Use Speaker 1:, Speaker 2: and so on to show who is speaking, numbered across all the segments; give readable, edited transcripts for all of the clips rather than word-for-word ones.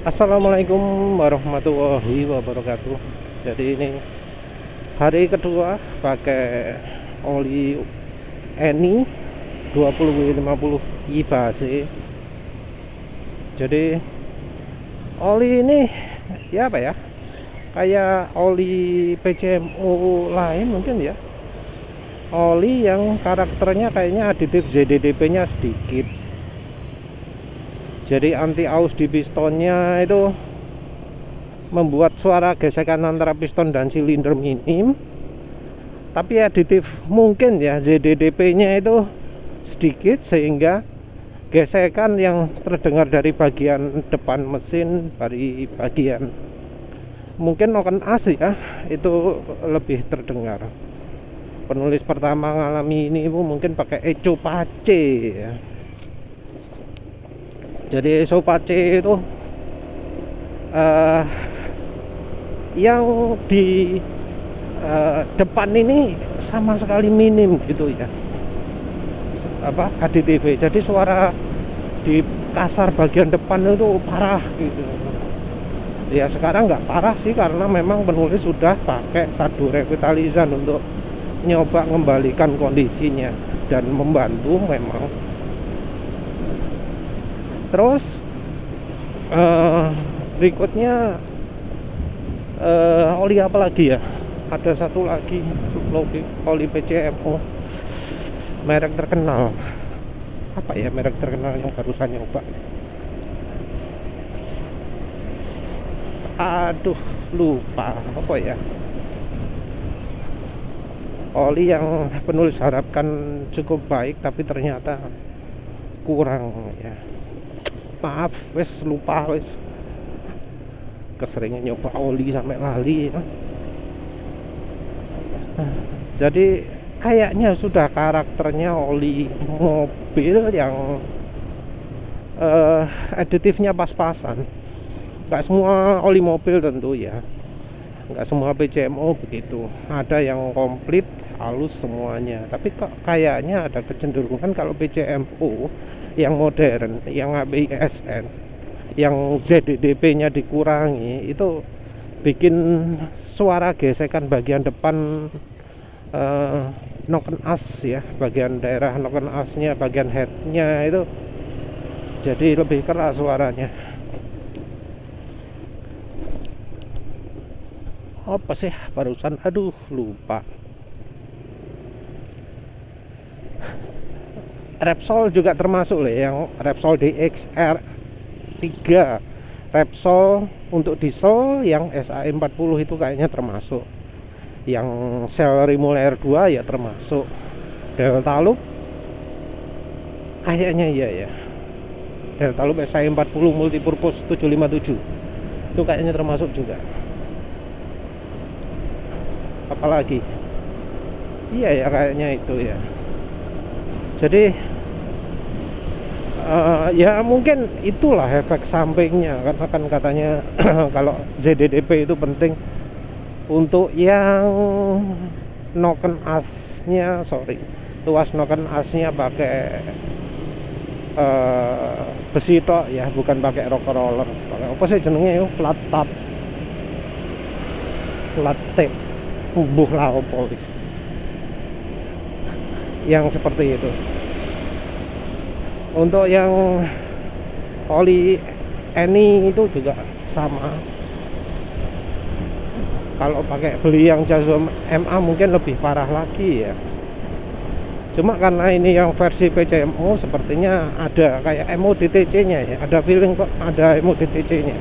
Speaker 1: Assalamualaikum warahmatullahi wabarakatuh. Jadi ini hari kedua pakai oli Eni 20W50 IBASE. Jadi oli ini ya apa ya, kayak oli PCMO lain mungkin ya. Oli yang karakternya kayaknya aditif ZDDP nya sedikit. Jadi anti aus di pistonnya itu membuat suara gesekan antara piston dan silinder minim. Tapi aditif mungkin ya ZDDP nya itu sedikit, sehingga gesekan yang terdengar dari bagian depan mesin, dari bagian mungkin noken as ya, itu lebih terdengar. Penulis pertama ngalami ini mungkin pakai Echo Pace ya. Jadi Echo Pace itu yang di depan ini sama sekali minim gitu ya, apa aditif. Jadi suara di kasar bagian depan itu parah gitu. Ya sekarang nggak parah sih, karena memang penulis sudah pakai Sadu Revitalizan untuk nyoba mengembalikan kondisinya dan membantu memang. Terus berikutnya oli apa lagi ya? Ada satu lagi oli PCMO merek terkenal. Apa ya merek terkenal yang barusan nyoba? Aduh, lupa apa ya. Oli yang penulis harapkan cukup baik tapi ternyata kurang ya. Maaf, wes lupa wes. Keseringan nyoba oli sampai lali ya. Jadi kayaknya sudah karakternya oli mobil yang aditifnya pas-pasan. Nggak semua oli mobil tentu ya, nggak semua PCMO begitu. Ada yang komplit halus semuanya, tapi kok kayaknya ada kecenderungan kalau PCMO yang modern, yang ABSN, yang ZDDP nya dikurangi, itu bikin suara gesekan bagian depan noken as ya, bagian daerah noken asnya, bagian headnya itu jadi lebih keras suaranya. Apa sih barusan, aduh lupa. Repsol juga termasuk loh, yang Repsol DXR 3, Repsol untuk diesel yang SAE40 itu kayaknya termasuk. Yang Shell Remulair 2 ya termasuk. Delta Loop kayaknya iya ya. Delta Loop SAE40 Multipurpose 757 itu kayaknya termasuk juga. Apalagi iya ya, kayaknya itu ya. Jadi ya mungkin itulah efek sampingnya, karena kan katanya kalau ZDDP itu penting untuk yang noken asnya, tuas noken asnya pakai besi tok ya, bukan pakai rocker roller. Pakai apa sih jenenge yo, flat tape buh lah opo yang seperti itu. Untuk yang oli Eni itu juga sama. Kalau pakai beli yang Jazo MA mungkin lebih parah lagi ya. Cuma karena ini yang versi PCMO sepertinya ada kayak MODTC nya ya, ada feeling kok ada MODTC nya.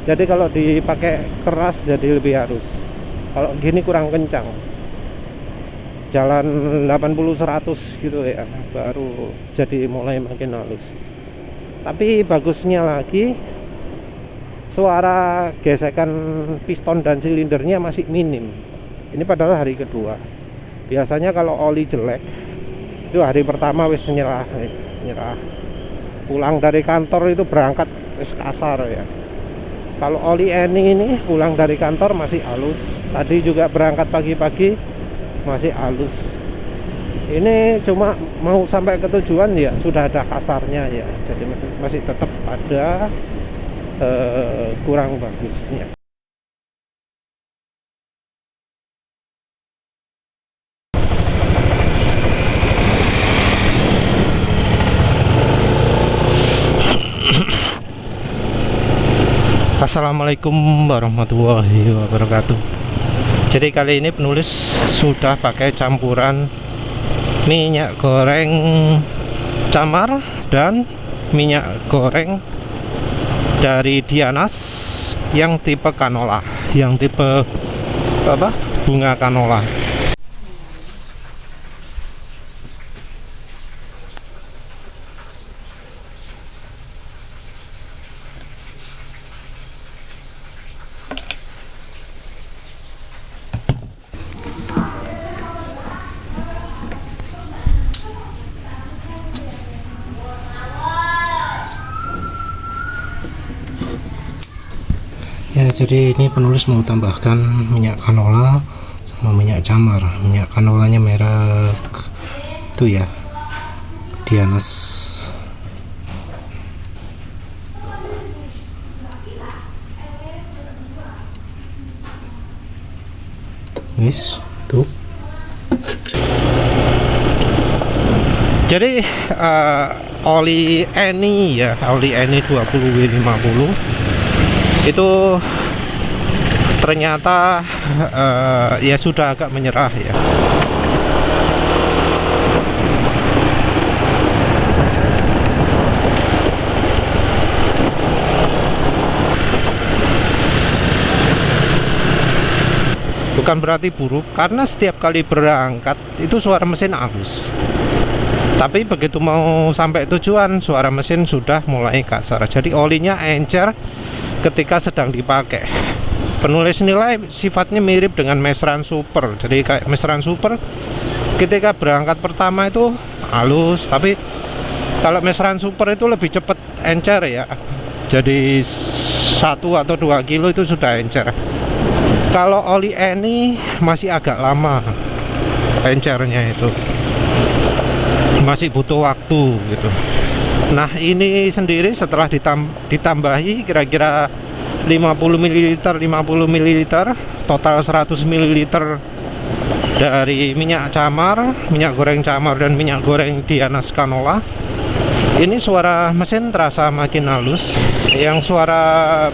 Speaker 1: Jadi kalau dipakai keras jadi lebih halus. Kalau gini kurang kencang, jalan 80-100 gitu ya, baru jadi mulai makin halus. Tapi bagusnya lagi, suara gesekan piston dan silindernya masih minim. Ini padahal hari kedua. Biasanya kalau oli jelek itu hari pertama wis nyerah. Pulang dari kantor itu berangkat wis kasar ya. Kalau oli Eni ini pulang dari kantor masih halus. Tadi juga berangkat pagi-pagi masih halus. Ini cuma mau sampai ke tujuan ya sudah ada kasarnya ya. Jadi masih tetap ada kurang bagusnya. Assalamualaikum warahmatullahi wabarakatuh. Jadi kali ini penulis sudah pakai campuran minyak goreng camar dan minyak goreng dari Dianas yang tipe canola, yang tipe apa? Bunga canola. Ya, jadi ini penulis mau tambahkan minyak canola sama minyak camar. Minyak canolanya merek itu ya, Dianas. Wis, tuh. Jadi oli Eni ya, oli Eni 20W50 itu ternyata ya sudah agak menyerah ya. Bukan berarti buruk, karena setiap kali berangkat itu suara mesin halus. Tapi begitu mau sampai tujuan, suara mesin sudah mulai kasar. Jadi olinya encer ketika sedang dipakai. Penulis nilai sifatnya mirip dengan Mesran Super. Jadi kayak Mesran Super ketika berangkat pertama itu halus, tapi kalau Mesran Super itu lebih cepat encer ya. Jadi 1 atau 2 kilo itu sudah encer. Kalau oli Eni masih agak lama encernya, itu masih butuh waktu gitu. Nah, ini sendiri setelah ditambahi kira-kira 50 ml, total 100 ml dari minyak camar, minyak goreng camar dan minyak goreng Dianas canola. Ini suara mesin terasa makin halus. Yang suara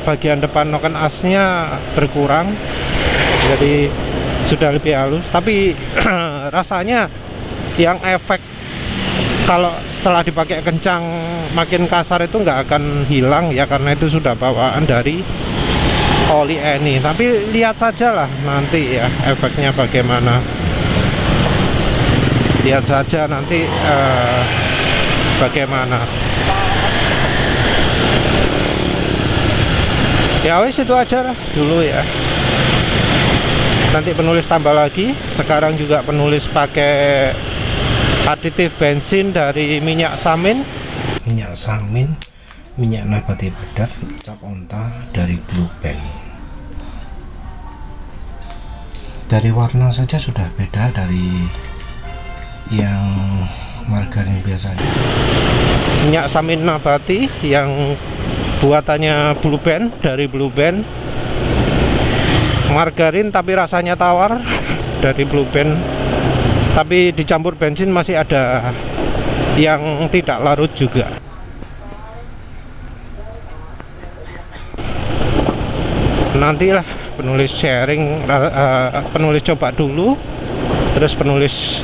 Speaker 1: bagian depan noken asnya berkurang, jadi sudah lebih halus. Tapi rasanya yang efek kalau setelah dipakai kencang makin kasar itu nggak akan hilang ya, karena itu sudah bawaan dari oli Eni. Tapi lihat saja lah nanti ya efeknya bagaimana. Lihat saja nanti bagaimana. Ya wis, itu aja lah dulu ya. Nanti penulis tambah lagi. Sekarang juga penulis pakai aditif bensin dari minyak samin, minyak nabati pedat cap onta dari Blue Band. Dari warna saja sudah beda dari yang margarin biasanya. Minyak samin nabati yang buatannya Blue Band, dari Blue Band. Margarin tapi rasanya tawar dari Blue Band. Tapi dicampur bensin masih ada yang tidak larut juga. Nantilah penulis sharing, penulis coba dulu, terus penulis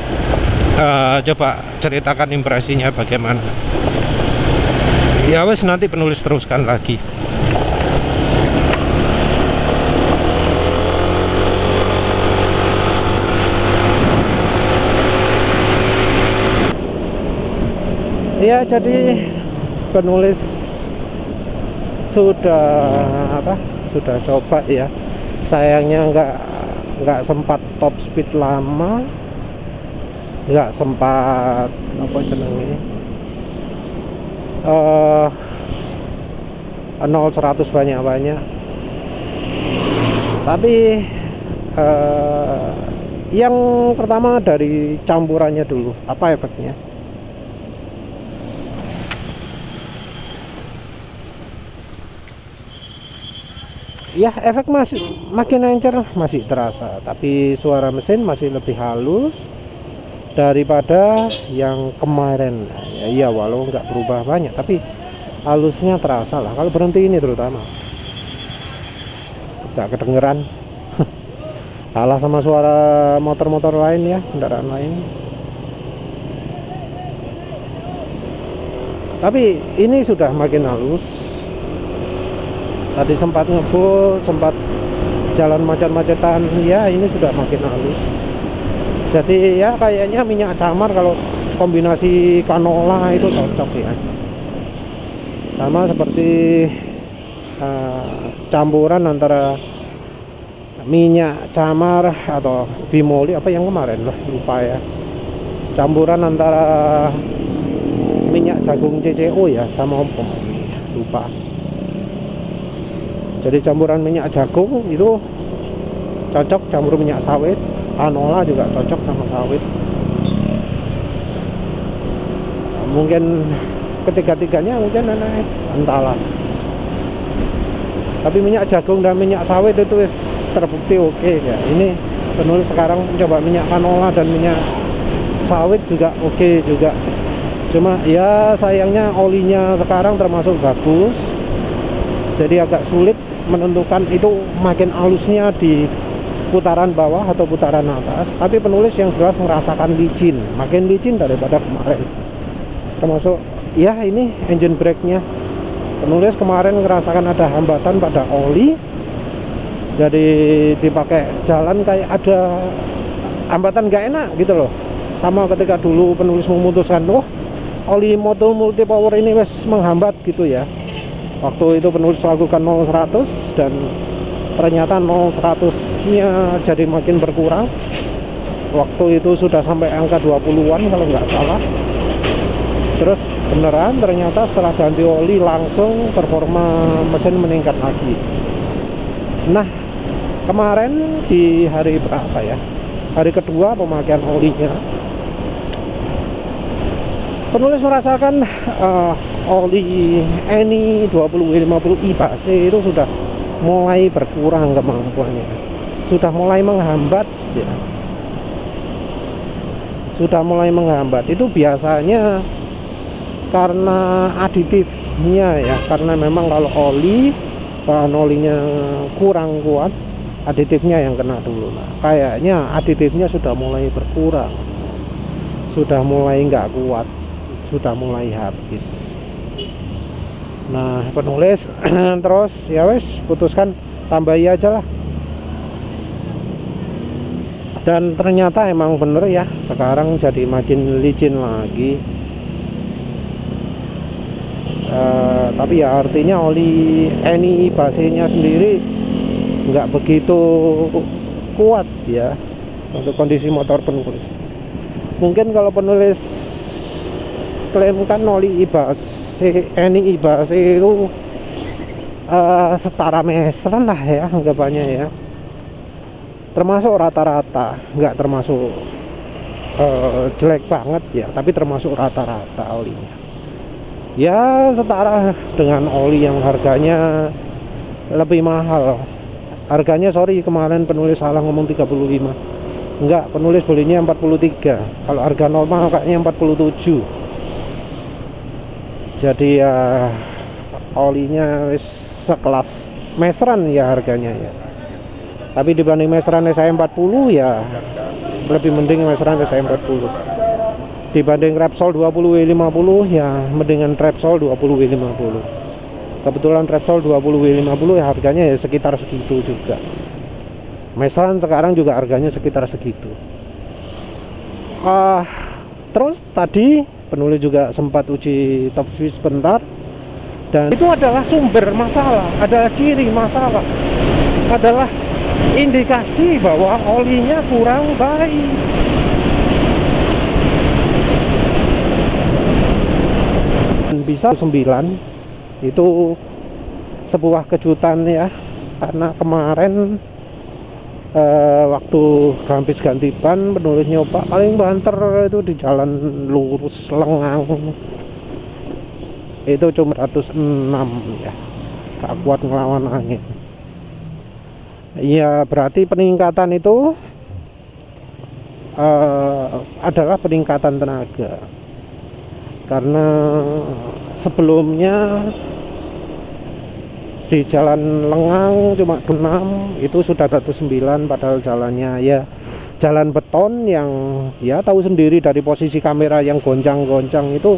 Speaker 1: coba ceritakan impresinya bagaimana. Ya wes, nanti penulis teruskan lagi. Ya, jadi penulis sudah coba ya. Sayangnya nggak sempat top speed lama, nggak sempat apa jenenge 0-100 banyak-banyak. Tapi yang pertama dari campurannya dulu, apa efeknya? ya efek masih makin encer masih terasa, tapi suara mesin masih lebih halus daripada yang kemarin. Ya, iya, walau nggak berubah banyak tapi halusnya terasa lah kalau berhenti ini, terutama nggak kedengeran. Kalah sama suara motor-motor lain ya, kendaraan lain. Tapi ini sudah makin halus. Tadi sempat ngebut, sempat jalan macet-macetan, ya ini sudah makin halus. Jadi ya kayaknya minyak camar kalau kombinasi canola itu cocok ya. Sama seperti campuran antara minyak camar atau bimoli, apa yang kemarin lah lupa ya, campuran antara minyak jagung CCO ya sama ompong lupa. Jadi campuran minyak jagung itu cocok campur minyak sawit, canola juga cocok sama sawit. Mungkin ketiga-tiganya mungkin entahlah. Tapi minyak jagung dan minyak sawit itu terbukti oke ya. Ini penulis sekarang coba minyak canola dan minyak sawit juga oke juga. Cuma ya sayangnya olinya sekarang termasuk bagus, jadi agak sulit menentukan itu makin halusnya di putaran bawah atau putaran atas. Tapi penulis yang jelas merasakan licin, makin licin daripada kemarin. Termasuk ya ini engine brake-nya. Penulis kemarin merasakan ada hambatan pada oli, jadi dipakai jalan kayak ada hambatan gak enak gitu loh. Sama ketika dulu penulis memutuskan, oli motor multi power ini wes menghambat gitu ya. Waktu itu penulis lakukan 0-100 dan ternyata 0-100 nya jadi makin berkurang. Waktu itu sudah sampai angka 20-an kalau nggak salah. Terus beneran ternyata setelah ganti oli langsung performa mesin meningkat lagi. Nah kemarin di hari berapa ya, hari kedua pemakaian olinya, penulis merasakan oli Eni 20W50i base itu sudah mulai berkurang kemampuannya, sudah mulai menghambat ya. Sudah mulai menghambat itu biasanya karena aditifnya ya, karena memang kalau oli bahan olinya kurang kuat, aditifnya yang kena dulu. Nah, kayaknya aditifnya sudah mulai berkurang, sudah mulai nggak kuat, sudah mulai habis. Nah penulis terus ya wes putuskan tambahi aja lah. Dan ternyata emang bener ya, sekarang jadi makin licin lagi. Tapi ya artinya oli Eni basenya sendiri nggak begitu kuat ya untuk kondisi motor penulis. Mungkin kalau penulis klaimkan oli Eni base itu setara meseran lah ya anggapannya ya, termasuk rata-rata, nggak termasuk jelek banget ya, tapi termasuk rata-rata olinya ya, setara dengan oli yang harganya lebih mahal. Harganya sorry kemarin penulis salah ngomong 35, enggak, penulis belinya 43, kalau harga normal kayaknya 47. Jadi ya olinya sekelas Mesran ya harganya ya. Tapi dibanding Mesran SI40 ya lebih mending Mesran SI40. Dibanding Repsol 20W50 ya mendingan Repsol 20W50. Kebetulan Repsol 20W50 ya harganya ya sekitar segitu juga. Mesran sekarang juga harganya sekitar segitu. Terus tadi penulis juga sempat uji top speed sebentar, dan itu adalah sumber masalah, adalah ciri masalah, adalah indikasi bahwa olinya kurang baik. Bisa 9 itu sebuah kejutan ya, karena kemarin waktu habis ganti ban penulis nyoba paling banter itu di jalan lurus lengang itu cuma 106 ya, gak kuat ngelawan angin. Ya berarti peningkatan itu adalah peningkatan tenaga, karena sebelumnya di jalan Lengang cuma 6, itu sudah 109, padahal jalannya ya jalan beton yang ya tahu sendiri dari posisi kamera yang goncang-goncang itu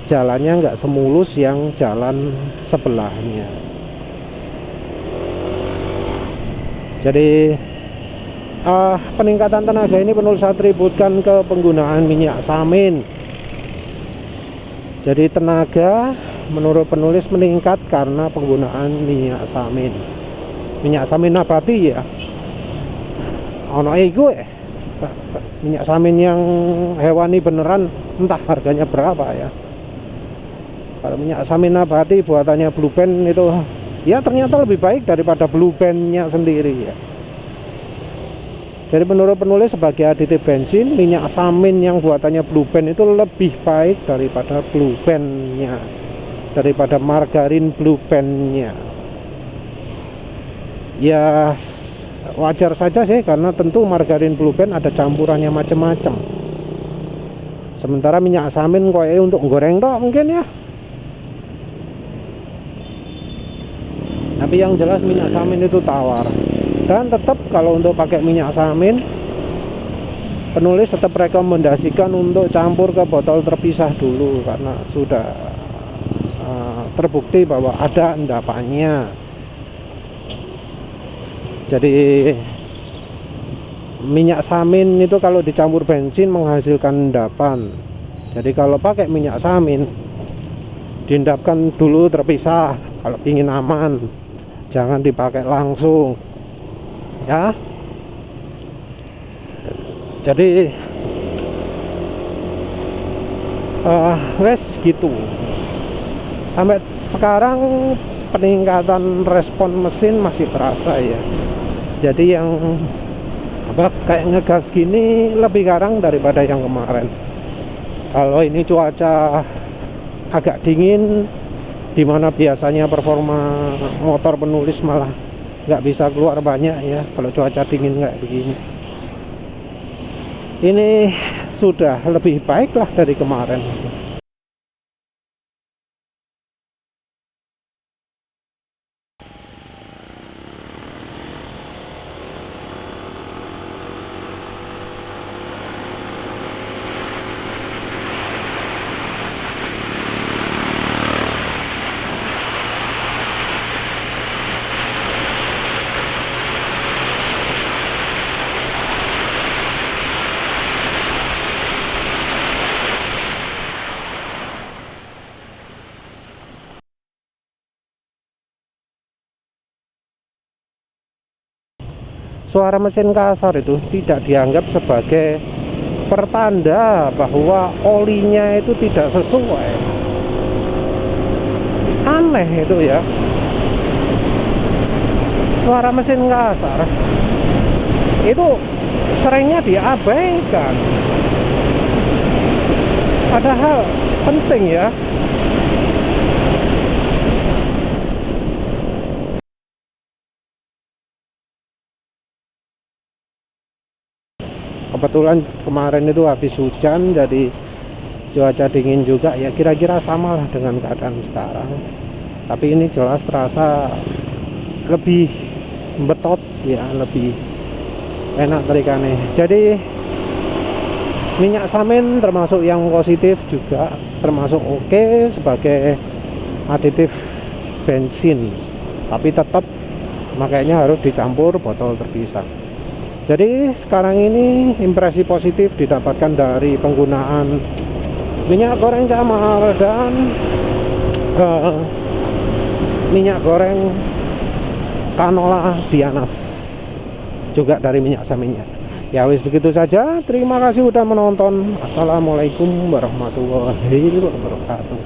Speaker 1: jalannya nggak semulus yang jalan sebelahnya. Jadi peningkatan tenaga ini penulis atributkan ke penggunaan minyak samin. Jadi tenaga menurut penulis meningkat karena penggunaan minyak samin. Minyak samin nabati ya. Ono ego ya. Minyak samin yang hewani beneran entah harganya berapa ya. Kalau minyak samin nabati buatannya Blue Band itu ya ternyata lebih baik daripada Blue Band-nya sendiri ya. Jadi menurut penulis sebagai aditif bensin, minyak samin yang buatannya Blue Band itu lebih baik daripada Blue Band-nya, daripada margarin Blue Band-nya. Ya wajar saja sih, karena tentu margarin Blue Band ada campurannya macam-macam. Sementara minyak samin kok untuk goreng dok mungkin ya. Tapi yang jelas minyak samin itu tawar. Dan tetap kalau untuk pakai minyak samin, penulis tetap rekomendasikan untuk campur ke botol terpisah dulu, karena sudah terbukti bahwa ada endapannya. Jadi minyak samin itu kalau dicampur bensin menghasilkan endapan. Jadi kalau pakai minyak samin, diendapkan dulu terpisah kalau ingin aman, jangan dipakai langsung ya. Jadi wes gitu. Sampai sekarang peningkatan respon mesin masih terasa ya. Jadi yang kayak ngegas gini lebih garang daripada yang kemarin. Kalau ini cuaca agak dingin, dimana biasanya performa motor penulis malah nggak bisa keluar banyak ya kalau cuaca dingin kayak begini. Ini sudah lebih baik lah dari kemarin. Suara mesin kasar itu tidak dianggap sebagai pertanda bahwa olinya itu tidak sesuai. Aneh itu ya. Suara mesin kasar itu seringnya diabaikan, padahal penting ya. Kebetulan kemarin itu habis hujan, jadi cuaca dingin juga ya, kira-kira sama lah dengan keadaan sekarang. Tapi ini jelas terasa lebih betot ya, lebih enak terikannya. Jadi minyak samin termasuk yang positif juga, termasuk oke sebagai aditif bensin, tapi tetap makanya harus dicampur botol terpisah. Jadi sekarang ini impresi positif didapatkan dari penggunaan minyak goreng camar dan minyak goreng canola Dianas, juga dari minyak saminnya. Ya wis begitu saja. Terima kasih udah menonton. Assalamualaikum warahmatullahi wabarakatuh.